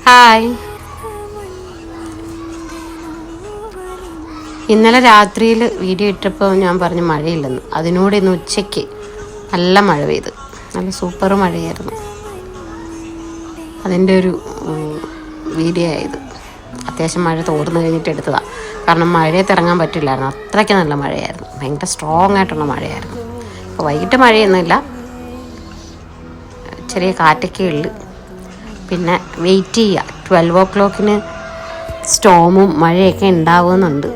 Hi. ഇന്നലെ രാത്രിയിൽ video ഇട്ടപ്പോൾ ഞാൻ പറഞ്ഞു മഴയില്ലെന്ന്. അതിനോട് ഇന്ന് ഉച്ചയ്ക്ക് നല്ല മഴ പെയ്ത്, നല്ല സൂപ്പർ മഴയായിരുന്നു. അതിൻ്റെ ഒരു വീഡിയോ ആയത്. അത്യാവശ്യം മഴ തോർന്നു കഴിഞ്ഞിട്ട് എടുത്തതാണ്. കാരണം മഴയത്ത് ഇറങ്ങാൻ പറ്റില്ലായിരുന്നു, അത്രയ്ക്ക് നല്ല മഴയായിരുന്നു. ഭയങ്കര സ്ട്രോങ് ആയിട്ടുള്ള മഴയായിരുന്നു. അപ്പോൾ വൈകിട്ട് മഴയൊന്നുമില്ല, ചെറിയ കാറ്റൊക്കെ ഉള്ളു. പിന്നെ വെയിറ്റ് ചെയ്യുക, 12 സ്റ്റോമും മഴയൊക്കെ ഉണ്ടാവുമെന്നുണ്ട്.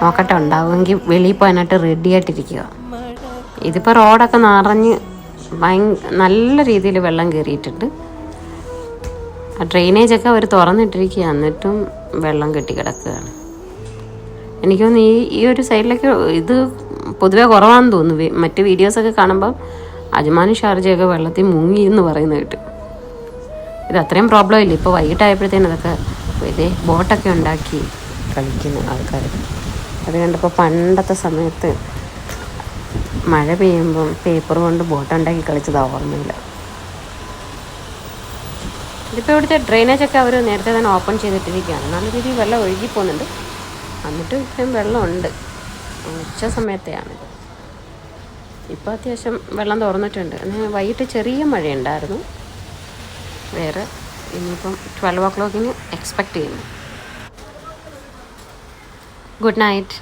നോക്കട്ടെ, ഉണ്ടാവുമെങ്കിൽ വെളിയിൽ പോകാനായിട്ട് റെഡി ആയിട്ടിരിക്കുക. ഇതിപ്പോൾ റോഡൊക്കെ നിറഞ്ഞ് നല്ല രീതിയിൽ വെള്ളം കയറിയിട്ടുണ്ട്. ഡ്രെയിനേജൊക്കെ അവർ തുറന്നിട്ടിരിക്കുക, എന്നിട്ടും വെള്ളം കെട്ടിക്കിടക്കുകയാണ്. എനിക്ക് തോന്നുന്നു ഈ ഒരു സൈഡിലേക്ക് ഇത് പൊതുവെ കുറവാണെന്ന് തോന്നുന്നു. മറ്റ് വീഡിയോസൊക്കെ കാണുമ്പം അജ്മാനും ഷാർജയൊക്കെ വെള്ളത്തിൽ മുങ്ങി എന്ന് പറയുന്നത് കേട്ട്. ഇത് അത്രയും പ്രോബ്ലം ഇല്ല. ഇപ്പോൾ വൈകിട്ടായപ്പോഴത്തേനും അതൊക്കെ ഇതേ ബോട്ടൊക്കെ ഉണ്ടാക്കി കളിക്കുന്നു ആൾക്കാർ. അത് കണ്ടപ്പോൾ പണ്ടത്തെ സമയത്ത് മഴ പെയ്യുമ്പം പേപ്പർ കൊണ്ട് ബോട്ടുണ്ടാക്കി കളിച്ചത് ഓർമ്മയില്ല. ഇതിപ്പോൾ ഇവിടുത്തെ ഡ്രെയിനേജൊക്കെ അവർ നേരത്തെ തന്നെ ഓപ്പൺ ചെയ്തിട്ടിരിക്കുകയാണ്. നല്ല രീതിയിൽ വെള്ളം ഒഴുകി പോകുന്നുണ്ട്. എന്നിട്ടും ഇപ്പം വെള്ളമുണ്ട്. ഉച്ച സമയത്തെയാണിത്. ഇപ്പോൾ അത്യാവശ്യം വെള്ളം തുറന്നിട്ടുണ്ട്. വൈകിട്ട് ചെറിയ മഴയുണ്ടായിരുന്നു. വേറെ ഇനിയിപ്പം 12 എക്സ്പെക്റ്റ് ചെയ്യുന്നു. Good night.